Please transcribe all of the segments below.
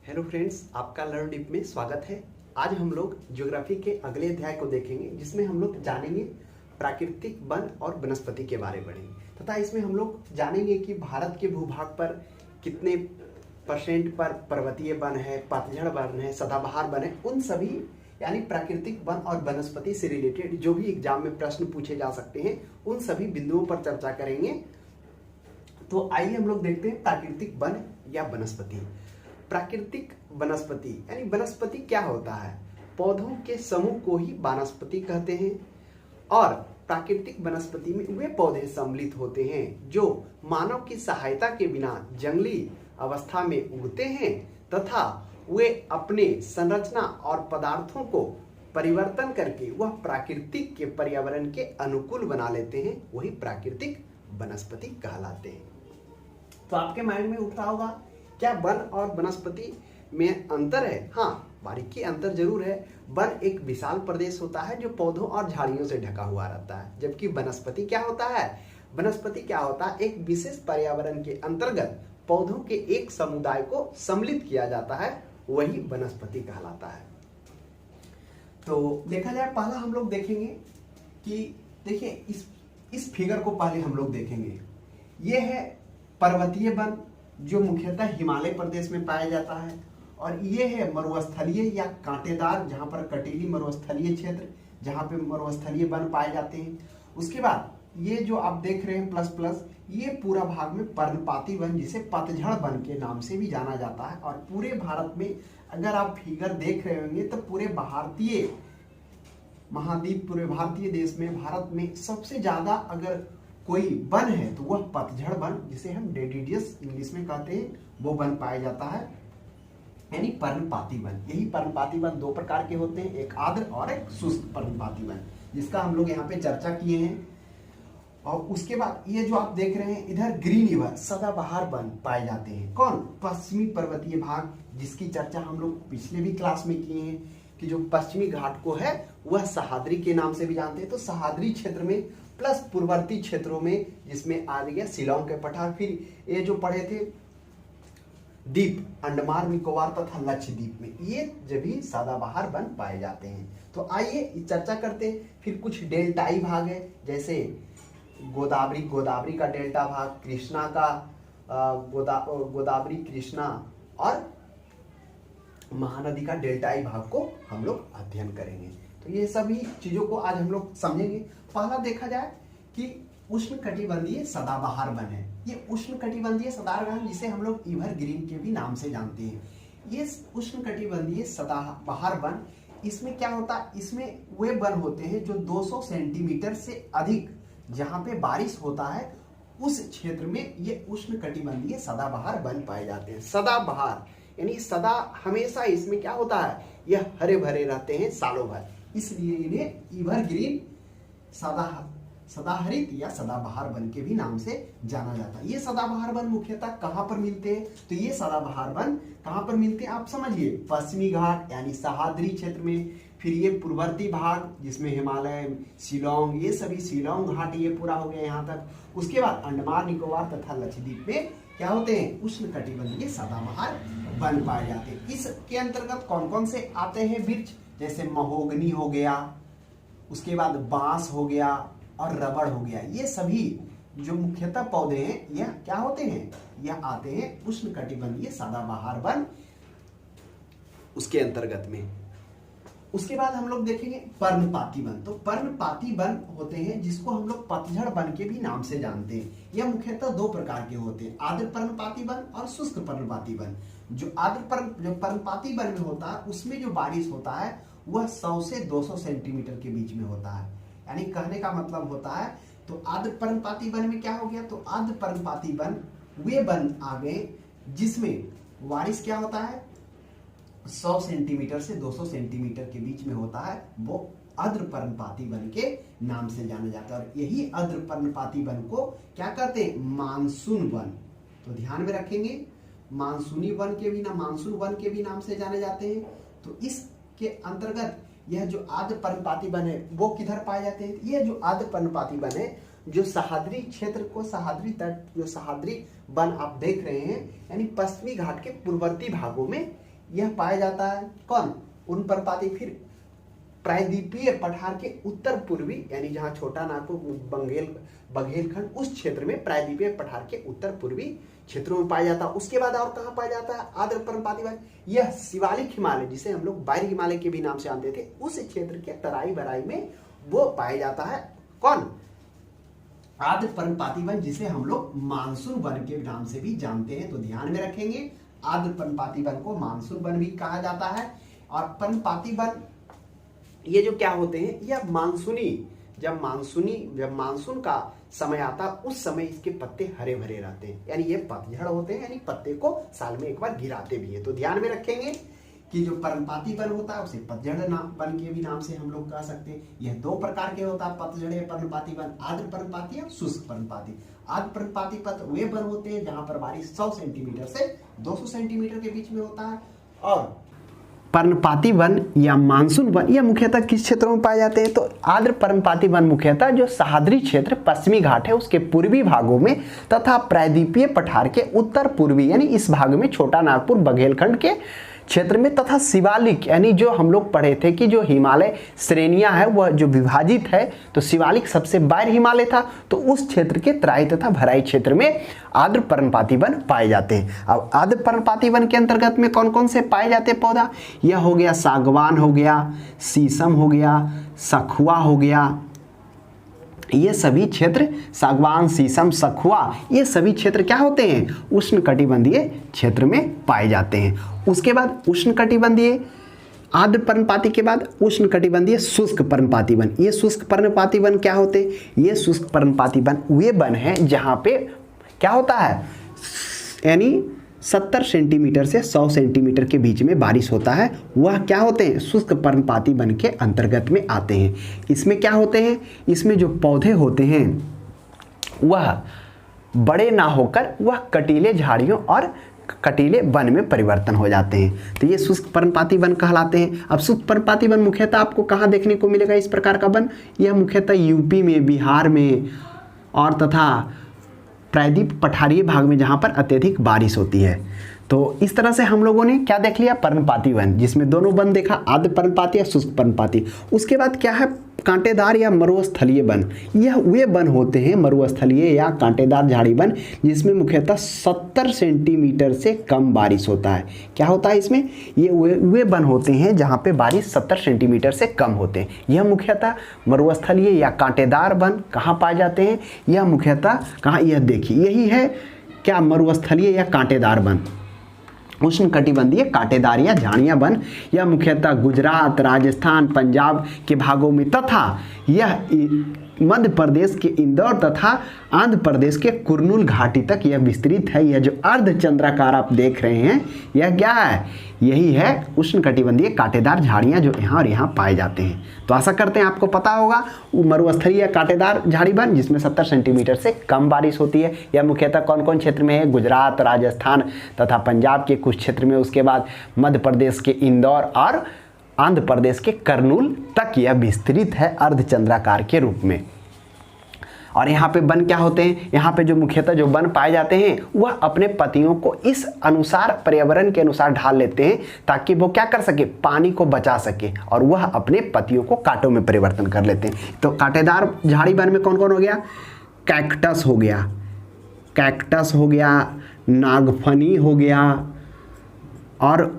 Hello friends, आपका learn dip में स्वागत है। आज हम लोग ज्योग्राफी के अगले अध्याय को देखेंगे, जिसमें हम लोग जानेंगे प्राकृतिक वन और वनस्पति के बारे में पढ़ेंगे तथा इसमें हम लोग जानेंगे कि भारत के भूभाग पर कितने % पर पर्वतीय वन है, पतझड़ वन है, सदाबहार वन है। उन सभी यानी प्राकृतिक वन और वनस्पति से रिलेटेड जो भी एग्जाम में प्रश्न पूछे जा सकते हैं, उन सभी बिंदुओं पर चर्चा करेंगे। तो आइए हम लोग देखते हैं प्राकृतिक वन या वनस्पति। प्राकृतिक वनस्पति यानी वनस्पति क्या होता है? पौधों के समूह को ही वानस्पति कहते हैं। और प्राकृतिक वनस्पति में वे पौधे सम्मिलित होते हैं जो मानव की सहायता के बिना जंगली अवस्था में उगते हैं तथा वे अपने संरचना और पदार्थों को परिवर्तन करके वह प्राकृतिक के पर्यावरण के अनुकूल बना लेते हैं। वही प्राकृतिक वनस्पति कहलाते हैं। तो आपके माइंड में उठ रहा होगा, क्या वन और वनस्पति में अंतर है? हाँ, बारीकी अंतर जरूर है। वन एक विशाल प्रदेश होता है जो पौधों और झाड़ियों से ढका हुआ रहता है, जबकि वनस्पति क्या होता है? वनस्पति क्या होता है? एक विशेष पर्यावरण के अंतर्गत पौधों के एक समुदाय को सम्मिलित किया जाता है, वही वनस्पति कहलाता है। तो देखा जाए, पहला हम लोग देखेंगे कि देखिए इस फिगर को पहले हम लोग देखेंगे। ये है पर्वतीय वन जो मुख्यतः हिमालय प्रदेश में पाया जाता है, और ये है मरुस्थलीय या कांटेदार, जहां पर कटीली मरुस्थलीय क्षेत्र, जहां पे मरुस्थलीय वन पाए जाते हैं। उसके बाद ये जो आप देख रहे हैं प्लस प्लस, ये पूरा भाग में पर्णपाती वन, जिसे पतझड़ वन के नाम से भी जाना जाता है। और पूरे भारत में अगर आप फिगर देख रहे होंगे तो पूरे भारतीय महाद्वीप, पूरे भारतीय देश में, भारत में सबसे ज्यादा अगर कोई वन है तो वह पतझड़ वन, जिसे हम डेडिडियस इंग्लिश में कहते हैं, वो वन पाया जाता है, यानी पर्णपाती वन। यही पर्णपाती वन दो प्रकार के होते हैं, एक आर्द्र और एक शुष्क पर्णपाती वन, जिसका हम लोग यहाँ पे चर्चा किए हैं। और उसके बाद ये जो आप देख रहे हैं इधर ग्रीन वन, सदाबहार वन पाए जाते हैं। कौन? पश्चिमी पर्वतीय भाग, जिसकी चर्चा हम लोग पिछले भी क्लास में किए हैं कि जो पश्चिमी घाट को है वह सह्याद्री के नाम से भी जानते हैं। तो सह्याद्री क्षेत्र में प्लस पूर्ववर्ती क्षेत्रों में, जिसमें आ गया शिलांग के पठार, फिर ये जो पढ़े थे द्वीप, अंडमान निकोबार तथा लक्षद्वीप में, ये भी सदाबहार वन पाए जाते हैं। तो आइए चर्चा करते हैं। फिर कुछ डेल्टाई भाग है, जैसे गोदावरी का डेल्टा भाग, कृष्णा का गोदावरी, कृष्णा और महानदी का डेल्टाई भाग को हम लोग अध्ययन करेंगे। तो ये सभी चीजों को आज हम लोग समझेंगे। पहला देखा जाए कि उष्णकटिबंधीय सदाबहार वन है। ये उष्णकटिबंधीय सदाबहार वन, जिसे हम लोग एवरग्रीन के भी नाम से जानते हैं। ये उष्णकटिबंधीय सदाबहार वन, इसमें क्या होता है? इसमें वे वन होते हैं जो 200 सेंटीमीटर से अधिक जहां पे बारिश होता है, उस क्षेत्र में ये उष्णकटिबंधीय सदाबहार वन पाए जाते हैं। सदाबहार यानी सदा, हमेशा इसमें क्या होता है? यह हरे भरे रहते हैं सालों भर, इसलिए इन्हें एवरग्रीन सदाहरित या सदाबहार वन के भी नाम से जाना जाता है। ये सदाबहार वन मुख्यतः कहां पर मिलते हैं? तो ये सदाबहार वन कहां पर मिलते हैं आप समझिए, पश्चिमी घाट यानी सह्याद्री क्षेत्र में, फिर ये पूर्ववर्ती भाग जिसमें हिमालय, शिलांग, ये सभी शिलांग घाट, ये पूरा हो गया यहाँ तक। उसके बाद अंडमान निकोबार तथा लक्षद्वीप में क्या होते हैं? उष्णकटिबंधीय सदाबहार वन पाए जाते हैं। इसके अंतर्गत कौन कौन से आते हैं वृक्ष? जैसे महोगनी हो गया, उसके बाद बांस हो गया और रबड़ हो गया। ये सभी जो मुख्यतः पौधे हैं, यह क्या होते हैं? यह आते हैं उष्णकटिबंधीय सदाबहार वन उसके अंतर्गत में। उसके बाद हम लोग देखेंगे पर्णपाती वन। तो पर्णपाती वन होते हैं जिसको हम लोग पतझड़ वन के भी नाम से जानते हैं। यह मुख्यतः दो प्रकार के होते हैं, आर्द्र पर्णपाती वन और शुष्क पर्णपाती वन। जो पर्णपाती वन में होता है, उसमें जो बारिश होता है वह 100 से 200 सेंटीमीटर के बीच में होता है। यानी कहने का मतलब होता है, तो आर्द्र पर्णपाती वन में क्या हो गया? तो आर्द्र पर्णपाती वन वे वन आ गए जिसमें बारिश क्या होता है? 100 सेंटीमीटर से 200 सेंटीमीटर के बीच में होता है, वो आर्द्र पर्णपाती वन के नाम से जाना जाता है। और यही आर्द्र पर्णपाती वन को क्या कहते हैं? Monsoon one. तो ध्यान में रखेंगे, मानसूनी वन के भी नाम, मानसून वन के भी नाम से जाने जाते हैं। तो इसके अंतर्गत यह जो आर्द्र पर्णपाती वन है वो किधर पाए जाते हैं? यह जो आर्द्र पर्णपाती वन है, जो सह्याद्री क्षेत्र को, सह्याद्री तट, जो सह्याद्री वन आप देख रहे हैं, यानी पश्चिमी घाट के पूर्ववर्ती भागों में यह पाया जाता है कौन, उन पर्णपाती। फिर प्रायद्वीपीय पठार के उत्तर पूर्वी यानी जहाँ छोटा नागपुर बघेलखंड उस क्षेत्र में प्रायद्वीपीय पठार के उत्तर पूर्वी क्षेत्रों में पाया जाता है। उसके बाद और कहाँ पाया जाता है आर्द्र पर्णपाती वन, यह शिवालिक हिमालय जिसे हम लोग बाहरी हिमालय के भी नाम से जानते थे, उस क्षेत्र के तराई बराई में वो पाया जाता है कौन, आर्द्र पर्णपाती वन, जिसे हम लोग मानसून वन के नाम से भी जानते हैं। तो ध्यान में रखेंगे आर्द्र पर्णपाती वन को मानसून वन भी कहा जाता है। और पर्णपाती वन ये जो क्या होते हैं, यह जब मानसून का समय आता है उस समय इसके पत्ते हरे भरे रहते हैं, यानी ये पतझड़ होते हैं, यानी पत्ते को साल में एक बार गिराते भी है। तो ध्यान में रखेंगे कि जो पर्णपाती वन होता है उसे पतझड़ वन के भी नाम से हम लोग कह सकते हैं। यह दो प्रकार के होता है पतझड़ पर्णपाती वन, आर्द्र पर्णपाती और शुष्क पर्णपाती। आर्द्र पर्णपाती पत्र वे वन होते हैं जहां पर बारिश 100 सेंटीमीटर से 200 सेंटीमीटर के बीच में होता है। और पर्णपाती वन या मानसून वन यह मुख्यतः किस क्षेत्रों में पाए जाते हैं, तो आर्द्र पर्णपाती वन मुख्यतः जो सह्याद्री क्षेत्र पश्चिमी घाट है उसके पूर्वी भागों में तथा प्रायद्वीपीय पठार के उत्तर पूर्वी यानी इस भाग में छोटा नागपुर बघेलखंड के क्षेत्र में तथा शिवालिक यानी जो हम लोग पढ़े थे कि जो हिमालय श्रेणियां है वह जो विभाजित है, तो शिवालिक सबसे बाहर हिमालय था, तो उस क्षेत्र के तराई तथा भराई क्षेत्र में आर्द्र पर्णपाती वन पाए जाते हैं। अब आर्द्र पर्णपाती वन के अंतर्गत में कौन कौन से पाए जाते हैं पौधा, यह हो गया सागवान हो गया, शीशम हो गया, सखुआ हो गया, ये सभी क्षेत्र सागवान शीशम सखुआ ये सभी क्षेत्र क्या होते हैं, उष्णकटिबंधीय क्षेत्र में पाए जाते हैं। उसके बाद उष्णकटिबंधीय आर्द्र पर्णपाती के बाद उष्णकटिबंधीय शुष्क पर्णपाती वन। ये शुष्क पर्णपाती वन क्या होते हैं, ये शुष्क पर्णपाती वन वे वन हैं जहाँ पे क्या होता है, यानी 70 सेंटीमीटर से 100 सेंटीमीटर के बीच में बारिश होता है, वह क्या होते हैं, शुष्क पर्णपाती वन के अंतर्गत में आते हैं। इसमें क्या होते हैं, इसमें जो पौधे होते हैं वह बड़े ना होकर वह कटीले झाड़ियों और कटीले वन में परिवर्तन हो जाते हैं, तो ये शुष्क पर्णपाती वन कहलाते हैं। अब शुष्क पर्णपाती वन मुख्यतः आपको कहाँ देखने को मिलेगा इस प्रकार का वन, यह मुख्यतः यूपी में, बिहार में और तथा प्रायद्वीप पठारीय भाग में जहाँ पर अत्यधिक बारिश होती है। तो इस तरह से हम लोगों ने क्या देख लिया, पर्णपाती वन, जिसमें दोनों वन देखा, आर्द्र पर्णपाती या शुष्क पर्णपाती। उसके बाद क्या है, कांटेदार या मरुस्थलीय वन। यह वे वन होते हैं मरुस्थलीय या कांटेदार झाड़ी वन जिसमें मुख्यतः 70 सेंटीमीटर से कम बारिश होता है। क्या होता है इसमें, ये वे वन होते हैं जहाँ पे बारिश 70 सेंटीमीटर से कम होते हैं। यह मुख्यतः मरुस्थलीय या कांटेदार वन कहाँ पाए जाते हैं, यह मुख्यतः कहाँ, यह देखिए यही है क्या, मरुस्थलीय या कांटेदार वन, उष्णकटिबंधीय कांटेदार या झाड़ियाँ वन। यह मुख्यतः गुजरात, राजस्थान, पंजाब के भागों में तथा यह मध्य प्रदेश के इंदौर तथा आंध्र प्रदेश के कुरनूल घाटी तक यह विस्तृत है। यह जो अर्धचंद्राकार आप देख रहे हैं यह क्या है, यही है उष्णकटिबंधीय कांटेदार झाड़ियाँ जो यहाँ और यहाँ पाए जाते हैं। तो आशा करते हैं आपको पता होगा मरुस्थलीय कांटेदार झाड़ी वन जिसमें 70 सेंटीमीटर से कम बारिश होती है। यह मुख्यतः कौन कौन क्षेत्र में है, गुजरात, राजस्थान तथा पंजाब के कुछ क्षेत्र में, उसके बाद मध्य प्रदेश के इंदौर और आंध्र प्रदेश के करनूल तक यह विस्तृत है अर्धचंद्राकार के रूप में। और यहाँ पे वन क्या होते हैं, यहाँ पे जो मुख्यतः जो वन पाए जाते हैं वह अपने पत्तियों को इस अनुसार पर्यावरण के अनुसार ढाल लेते हैं ताकि वो क्या कर सके, पानी को बचा सके, और वह अपने पत्तियों को कांटों में परिवर्तन कर लेते हैं। तो कांटेदार झाड़ी वन में कौन कौन हो गया, कैक्टस हो गया, कैक्टस हो गया, नागफनी हो गया और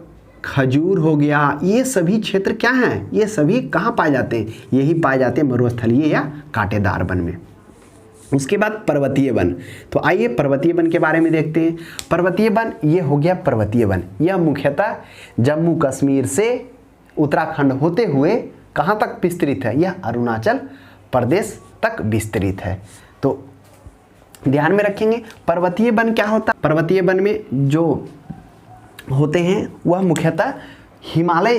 खजूर हो गया। ये सभी क्षेत्र क्या हैं, ये सभी कहाँ पाए जाते हैं, यही पाए जाते हैं मरुस्थलीय या कांटेदार वन में। उसके बाद पर्वतीय वन, तो आइए पर्वतीय वन के बारे में देखते हैं। पर्वतीय वन ये हो गया पर्वतीय वन, यह मुख्यतः जम्मू कश्मीर से उत्तराखंड होते हुए कहाँ तक विस्तृत है, यह अरुणाचल प्रदेश तक विस्तृत है। तो ध्यान में रखेंगे पर्वतीय वन क्या होता है, पर्वतीय वन में जो होते हैं वह मुख्यतः हिमालय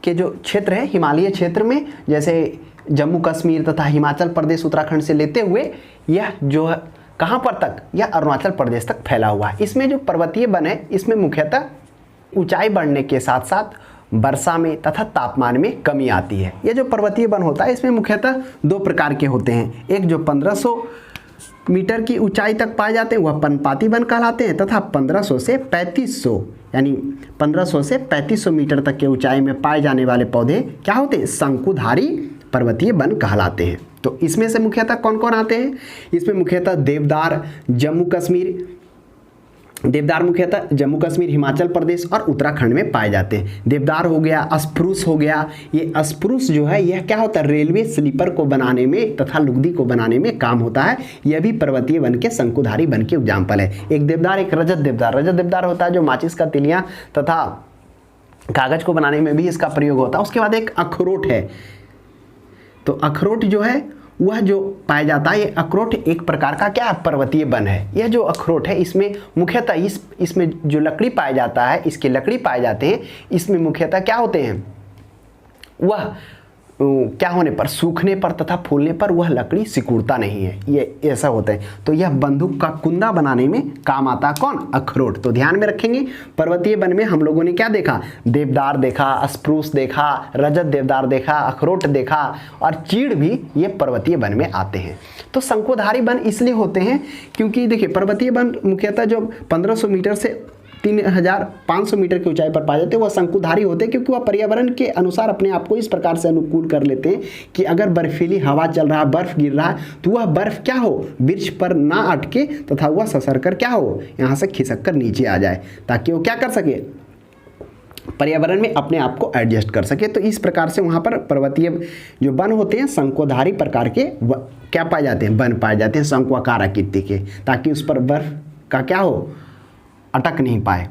के जो क्षेत्र है, हिमालय क्षेत्र में जैसे जम्मू कश्मीर तथा हिमाचल प्रदेश उत्तराखंड से लेते हुए यह जो है कहाँ पर तक, यह अरुणाचल प्रदेश तक फैला हुआ है। इसमें जो पर्वतीय वन है इसमें मुख्यतः ऊंचाई बढ़ने के साथ साथ वर्षा में तथा तापमान में कमी आती है। यह जो पर्वतीय वन होता है इसमें मुख्यतः दो प्रकार के होते हैं, एक जो 1500 मीटर की ऊंचाई तक पाए जाते हैं वह पर्णपाती वन कहलाते हैं, तथा 1500 से 3500 यानी 1500 से 3500 मीटर तक के ऊंचाई में पाए जाने वाले पौधे क्या होते हैं, शंकुधारी पर्वतीय वन कहलाते हैं। तो इसमें से मुख्यतः कौन कौन आते हैं, इसमें मुख्यतः देवदार मुख्यतः जम्मू कश्मीर, हिमाचल प्रदेश और उत्तराखंड में पाए जाते हैं। देवदार हो गया, स्प्रूस हो गया। ये स्प्रूस जो है यह क्या होता है, रेलवे स्लीपर को बनाने में तथा लुगदी को बनाने में काम होता है। यह भी पर्वतीय वन के शंकुधारी वन के एग्जाम्पल है। एक देवदार, एक रजत देवदार होता है जो माचिस का तिलियां तथा कागज को बनाने में भी इसका प्रयोग होता है। उसके बाद एक अखरोट है, तो अखरोट जो है वह जो पाया जाता है, ये अखरोट एक प्रकार का क्या पर्वतीय वन है। यह जो अखरोट है इसमें मुख्यतः इसमें जो लकड़ी पाया जाता है, इसके लकड़ी पाए जाते हैं, इसमें मुख्यतः क्या होते हैं, वह क्या होने पर, सूखने पर तथा फूलने पर वह लकड़ी सिकुड़ता नहीं है, ये ऐसा होता है। तो यह बंदूक का कुंदा बनाने में काम आता है, कौन, अखरोट। तो ध्यान में रखेंगे, पर्वतीय वन में हम लोगों ने क्या देखा, देवदार देखा, स्प्रूस देखा, रजत देवदार देखा, अखरोट देखा और चीड़ भी ये पर्वतीय वन में आते हैं। तो शंकुधारी वन इसलिए होते हैं क्योंकि देखिए पर्वतीय वन मुख्यतः जो 1500 मीटर से 3500 मीटर की ऊंचाई पर पाए जाते हैं वह शंकुधारी होते हैं, क्योंकि वह पर्यावरण के अनुसार अपने आप को इस प्रकार से अनुकूल कर लेते हैं कि अगर बर्फीली हवा चल रहा है, बर्फ गिर रहा है, तो वह बर्फ क्या हो, वृक्ष पर ना अटके तथा वह ससर कर क्या हो, यहाँ से खिसक कर नीचे आ जाए, ताकि वो क्या कर सके, पर्यावरण में अपने आप को एडजस्ट कर सके। तो इस प्रकार से वहाँ पर पर्वतीय जो वन होते हैं शंकुधारी प्रकार के क्या पाए जाते हैं, वन पाए जाते हैं, शंकुआकार आकृति के, ताकि उस पर बर्फ का क्या हो, अटक नहीं पाए।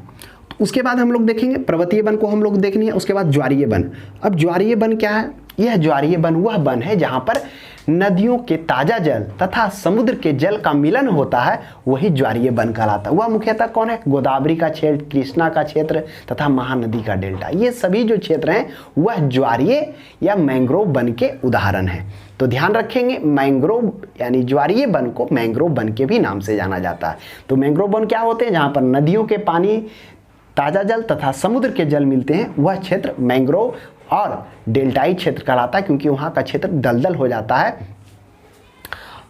तो उसके बाद हम लोग देखेंगे पर्वतीय वन को हम लोग देखनी है। उसके बाद ज्वारीय वन। अब ज्वारीय वन क्या है, यह ज्वारीय वन वह वन है जहाँ पर नदियों के ताजा जल तथा समुद्र के जल का मिलन होता है, वही ज्वारीय वन कहलाता है। वह मुख्यतः कौन है, गोदावरी का क्षेत्र, कृष्णा का क्षेत्र तथा महानदी का डेल्टा, ये सभी जो क्षेत्र हैं वह ज्वारीय या मैंग्रोव वन के उदाहरण हैं। तो ध्यान रखेंगे, मैंग्रोव यानी ज्वारीय वन को मैंग्रोव वन के भी नाम से जाना जाता है। तो मैंग्रोव वन क्या होते हैं, जहाँ पर नदियों के पानी, ताजा जल तथा समुद्र के जल मिलते हैं, वह क्षेत्र मैंग्रोव और डेल्टाई क्षेत्र कहलाता है, क्योंकि वहाँ का क्षेत्र दलदल हो जाता है।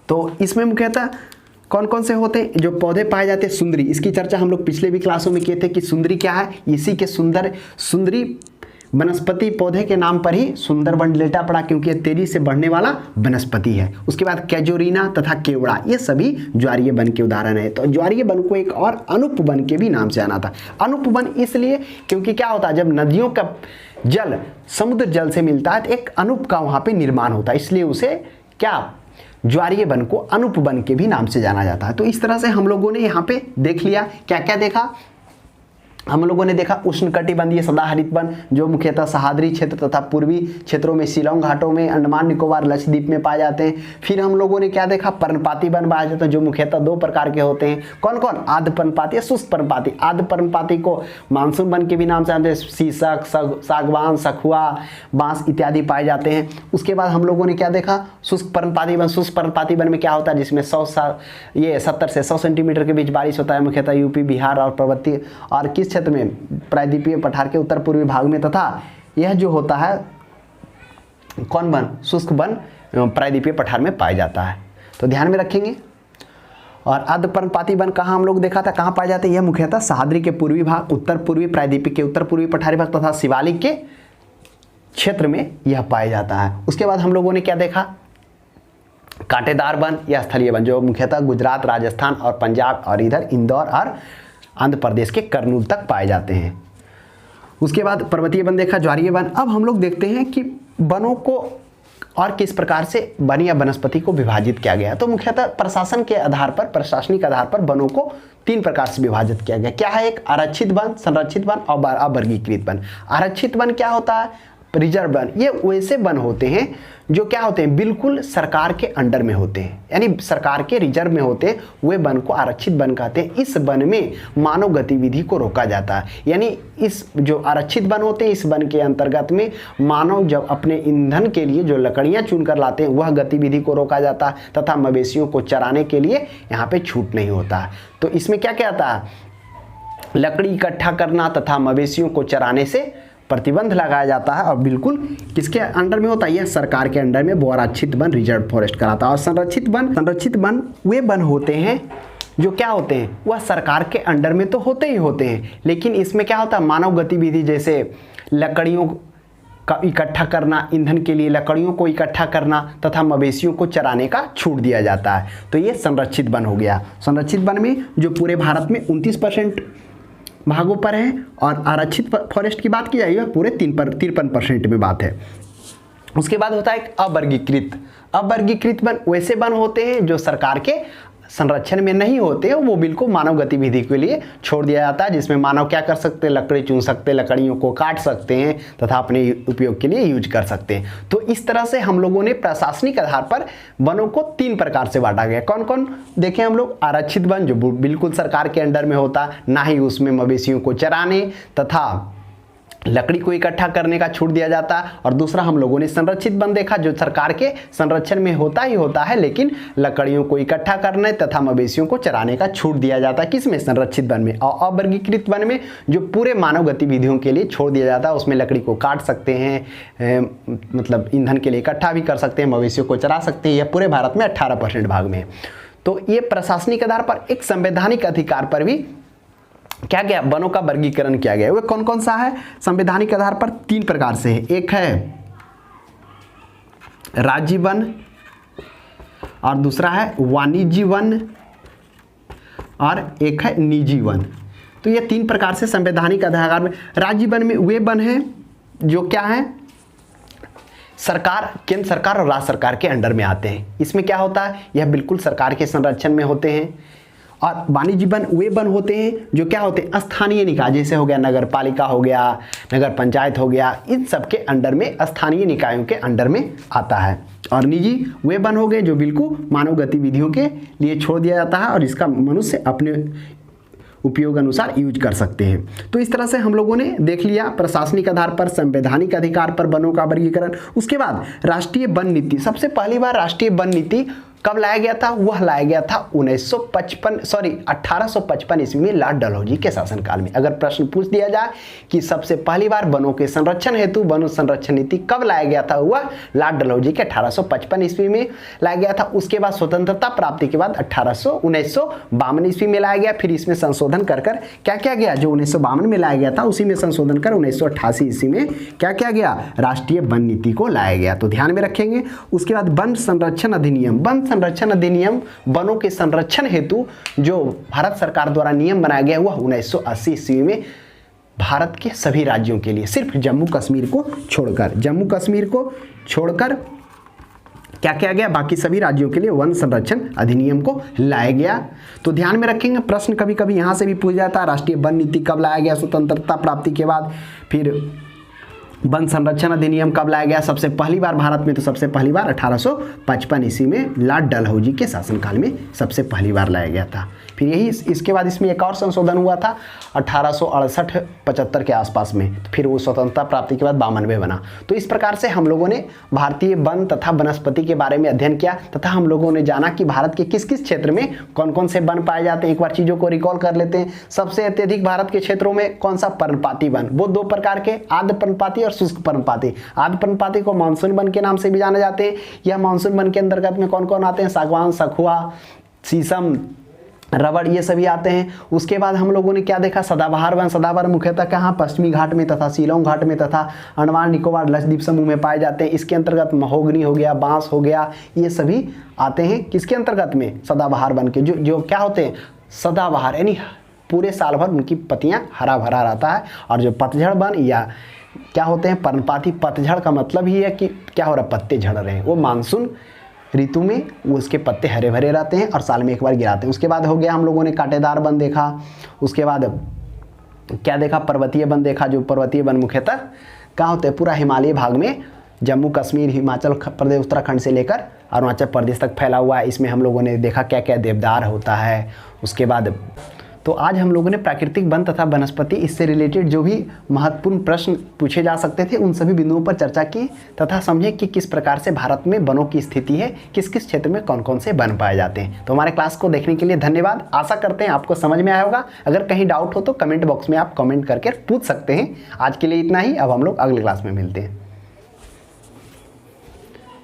तो इसमें मुख्यतः कौन कौन से होते हैं जो पौधे पाए जाते हैं, सुंदरी, इसकी चर्चा हम लोग पिछले भी क्लासों में किए थे कि सुंदरी क्या है, इसी के सुंदरी वनस्पति पौधे के नाम पर ही सुंदरबन डेल्टा पड़ा, क्योंकि ये तेजी से बढ़ने वाला वनस्पति है। उसके बाद कैजोरीना तथा केवड़ा, ये सभी ज्वारीय वन के उदाहरण है। तो ज्वारीय वन को एक और अनूप वन के भी नाम से जाना था। अनूप वन इसलिए क्योंकि क्या होता है, जब नदियों का जल समुद्र जल से मिलता है तो एक अनूप का वहाँ पे निर्माण होता है, इसलिए उसे क्या, ज्वारीय वन को अनूप वन के भी नाम से जाना जाता है। तो इस तरह से हम लोगों ने यहाँ पे देख लिया, क्या क्या देखा, हम लोगों ने देखा उष्णकटिबंधीय सदाहरित वन जो मुख्यतः सहाद्री क्षेत्र तथा पूर्वी क्षेत्रों में, शिलोंग घाटों में, अंडमान निकोबार लक्षद्वीप में पाए जाते हैं। फिर हम लोगों ने क्या देखा, पर्णपाती वन पाए जाते हैं जो मुख्यतः दो प्रकार के होते हैं, कौन कौन, आर्द्र पर्णपाती या शुष्क पर्णपाती। आर्द्र पर्णपाती को मानसून वन के भी नाम से जानते हैं, शीशक, सागवान, सखुआ, बांस इत्यादि पाए जाते हैं। उसके बाद हम लोगों ने क्या देखा, शुष्क पर्णपाती वन। शुष्क पर्णपाती वन में क्या होता है, जिसमें 70 से 100 सेंटीमीटर के बीच बारिश होता है, मुख्यतः यूपी, बिहार और पर्वतीय और किस क्षेत्र में, प्रायद्वीपीय पठार के उत्तर पूर्वी भाग में, तथा यह जो होता है कौन वन, शुष्क वन प्रायद्वीपीय पठार में पाया जाता है। तो ध्यान में रखेंगे। और अर्ध पर्णपाती वन कहाँ हम लोग देखा था, कहाँ पाए जाते हैं, यह मुख्यतः सहाद्री के पूर्वी भाग, उत्तर पूर्वी प्रायद्वीपीय के उत्तर पूर्वी पठारी भाग तथा शिवालिक के क्षेत्र में यह पाया जाता है। उसके बाद हम लोगों ने क्या देखा, कांटेदार वन या स्थलीय वन जो मुख्यतः गुजरात, राजस्थान और पंजाब और इधर इंदौर और आंध्र प्रदेश के कर्नूल तक पाए जाते हैं। उसके बाद पर्वतीय वन देखा, ज्वारीय वन। अब हम लोग देखते हैं कि वनों को और किस प्रकार से वन या वनस्पति को विभाजित किया गया। तो मुख्यतः प्रशासन के आधार पर, प्रशासनिक आधार पर वनों को 3 प्रकार से विभाजित किया गया। क्या है, एक आरक्षित वन, संरक्षित वन और अवर्गीकृत वन। आरक्षित वन क्या होता है, रिजर्व वन, ये वैसे वन होते हैं जो क्या होते हैं, बिल्कुल सरकार के अंडर में होते हैं, यानी सरकार के रिजर्व में होते हैं, वे वन को आरक्षित वन कहते हैं। इस वन में मानव गतिविधि को रोका जाता है, यानी इस जो आरक्षित वन होते हैं, इस वन के अंतर्गत में मानव जब अपने ईंधन के लिए जो लकड़ियां चुनकर लाते हैं, वह गतिविधि को रोका जाता है तथा मवेशियों को चराने के लिए यहाँ पे छूट नहीं होता है। तो इसमें क्या क्या आता है, लकड़ी इकट्ठा करना तथा मवेशियों को चराने से प्रतिबंध लगाया जाता है और बिल्कुल किसके अंडर में होता है, यह सरकार के अंडर में बहुआरक्षित वन रिजर्व फॉरेस्ट कराता है। और संरक्षित वन वे वन होते हैं जो क्या होते हैं, वह सरकार के अंडर में तो होते ही होते हैं, लेकिन इसमें क्या होता है, मानव गतिविधि जैसे लकड़ियों का इकट्ठा करना, ईंधन के लिए लकड़ियों को इकट्ठा करना तथा मवेशियों को चराने का छूट दिया जाता है। तो ये संरक्षित वन हो गया। संरक्षित वन में जो पूरे भारत में 29% भागों पर है, और आरक्षित फॉरेस्ट की बात की जाए पूरे 53% में बात है। उसके बाद होता है एक अवर्गीकृत वन। वैसे वन होते हैं जो सरकार के संरक्षण में नहीं होते हैं, वो बिल्कुल मानव गतिविधि के लिए छोड़ दिया जाता है, जिसमें मानव क्या कर सकते हैं, लकड़ी चुन सकते हैं, लकड़ियों को काट सकते हैं तथा अपने उपयोग के लिए यूज कर सकते हैं। तो इस तरह से हम लोगों ने प्रशासनिक आधार पर वनों को 3 प्रकार से बांटा गया। कौन कौन देखें हम लोग, आरक्षित वन जो बिल्कुल सरकार के अंडर में होता, ना ही उसमें मवेशियों को चराने तथा लकड़ी को इकट्ठा करने का छूट दिया जाता है। और दूसरा हम लोगों ने संरक्षित वन देखा जो सरकार के संरक्षण में होता ही होता है, लेकिन लकड़ियों को इकट्ठा करने तथा मवेशियों को चराने का छूट दिया जाता है, किसमें, संरक्षित वन में। और अवर्गीकृत वन में जो पूरे मानव गतिविधियों के लिए छोड़ दिया जाता है, उसमें लकड़ी को काट सकते हैं, मतलब ईंधन के लिए इकट्ठा भी कर सकते हैं, मवेशियों को चरा सकते हैं। यह पूरे भारत में 18% भाग में है। तो ये प्रशासनिक आधार पर एक संवैधानिक अधिकार पर भी क्या गया, वनों का वर्गीकरण किया गया। वह कौन कौन सा है, संवैधानिक आधार पर 3 प्रकार से है। एक है राज्य वन, और दूसरा है वाणिज्य वन, और एक है निजी वन। तो ये 3 प्रकार से संवैधानिक आधार में। राज्य वन में वे वन हैं जो क्या है, सरकार, केंद्र सरकार और राज्य सरकार के अंडर में आते हैं। इसमें क्या होता है, यह बिल्कुल सरकार के संरक्षण में होते हैं। और वाणिज्य वन वे वन होते हैं जो क्या होते हैं, स्थानीय निकाय, जैसे हो गया नगर पालिका हो गया, नगर पंचायत हो गया, इन सब के अंडर में, स्थानीय निकायों के अंडर में आता है। और निजी वे वन हो गए जो बिल्कुल मानव गतिविधियों के लिए छोड़ दिया जाता है और इसका मनुष्य अपने उपयोग अनुसार यूज कर सकते हैं। तो इस तरह से हम लोगों ने देख लिया प्रशासनिक आधार पर, संवैधानिक अधिकार पर वनों का वर्गीकरण। उसके बाद राष्ट्रीय वन नीति, सबसे पहली बार राष्ट्रीय वन नीति कब लाया गया था, वह लाया गया था 1855 ईस्वी में लॉर्ड डलहौजी के शासनकाल में। अगर प्रश्न पूछ दिया जाए कि सबसे पहली बार वनों के संरक्षण हेतु वन संरक्षण नीति कब लाया गया था, वह लॉर्ड डलहौजी के 1855 ईस्वी में लाया गया था। उसके बाद स्वतंत्रता प्राप्ति के बाद 1952 ईस्वी में लाया गया। फिर इसमें संशोधन कर क्या किया गया, जो 1952 में लाया गया था उसी में संशोधन कर 1988 ईस्वी में क्या किया गया, राष्ट्रीय वन नीति को लाया गया। तो ध्यान में रखेंगे। उसके बाद वन संरक्षण अधिनियम, वन संरक्षण अधिनियम वनों के संरक्षण हेतु जो भारत सरकार द्वारा नियम बनाया गया वह 1980 ईस्वी में भारत के सभी राज्यों के लिए, सिर्फ जम्मू कश्मीर को छोड़कर क्या किया गया, बाकी सभी राज्यों के लिए वन संरक्षण अधिनियम को लाया गया। तो ध्यान में रखेंगे, प्रश्न कभी कभी यहां से भी पूछ जाता है, राष्ट्रीय वन नीति कब लाया गया स्वतंत्रता प्राप्ति के बाद, फिर वन संरक्षण अधिनियम कब लाया गया सबसे पहली बार भारत में, तो सबसे पहली बार 1855 ईस्वी में लॉर्ड डलहौजी के शासनकाल में सबसे पहली बार लाया गया था। फिर यही इसके बाद इसमें एक और संशोधन हुआ था 1868-75 के आसपास में, तो फिर वो स्वतंत्रता प्राप्ति के बाद 92 बना। तो इस प्रकार से हम लोगों ने भारतीय वन तथा वनस्पति के बारे में अध्ययन किया तथा हम लोगों ने जाना कि भारत के किस किस क्षेत्र में कौन कौन से वन पाए जाते हैं। एक बार चीज़ों को रिकॉल कर लेते हैं। सबसे अत्यधिक भारत के क्षेत्रों में कौन सा, पर्णपाती वन, वो 2 प्रकार के, आर्द्र पर्णपाती और शुष्क पर्णपाती। आर्द्र पर्णपाती को मानसून वन के नाम से भी जाने जाते हैं। यह मानसून वन के अंतर्गत में कौन कौन आते हैं, सागवान, सखुआ, शीशम, रबड़, ये सभी आते हैं। उसके बाद हम लोगों ने क्या देखा, सदाबहार वन। सदाबहार मुख्यतः कहाँ, पश्चिमी घाट में तथा शिलोंग घाट में तथा अंडमान निकोबार लक्षद्वीप समूह में पाए जाते हैं। इसके अंतर्गत महोगनी हो गया, बांस हो गया, ये सभी आते हैं किसके अंतर्गत में, सदाबहार वन के। जो क्या होते हैं, सदाबहार यानी पूरे साल भर उनकी पत्तियां हरा भरा रहता है। और जो पतझड़ वन या क्या होते हैं पर्णपाती, पतझड़ का मतलब ही है कि क्या हो रहा है, पत्ते झड़ रहे हैं। वो मानसून ऋतु में वो उसके पत्ते हरे भरे रहते हैं और साल में एक बार गिराते हैं। उसके बाद हो गया हम लोगों ने कांटेदार वन देखा। उसके बाद क्या देखा, पर्वतीय वन देखा। जो पर्वतीय वन मुख्यतः कहाँ होते हैं, पूरा हिमालय भाग में, जम्मू कश्मीर, हिमाचल प्रदेश, उत्तराखंड से लेकर अरुणाचल प्रदेश तक फैला हुआ है। इसमें हम लोगों ने देखा क्या क्या, देवदार होता है। उसके बाद तो आज हम लोगों ने प्राकृतिक वन तथा वनस्पति, इससे रिलेटेड जो भी महत्वपूर्ण प्रश्न पूछे जा सकते थे उन सभी बिंदुओं पर चर्चा की तथा समझे कि किस प्रकार से भारत में वनों की स्थिति है, किस किस क्षेत्र में कौन कौन से वन पाए जाते हैं। तो हमारे क्लास को देखने के लिए धन्यवाद। आशा करते हैं आपको समझ में आया होगा। अगर कहीं डाउट हो तो कमेंट बॉक्स में आप कमेंट करके पूछ सकते हैं। आज के लिए इतना ही, अब हम लोग अगले क्लास में मिलते हैं।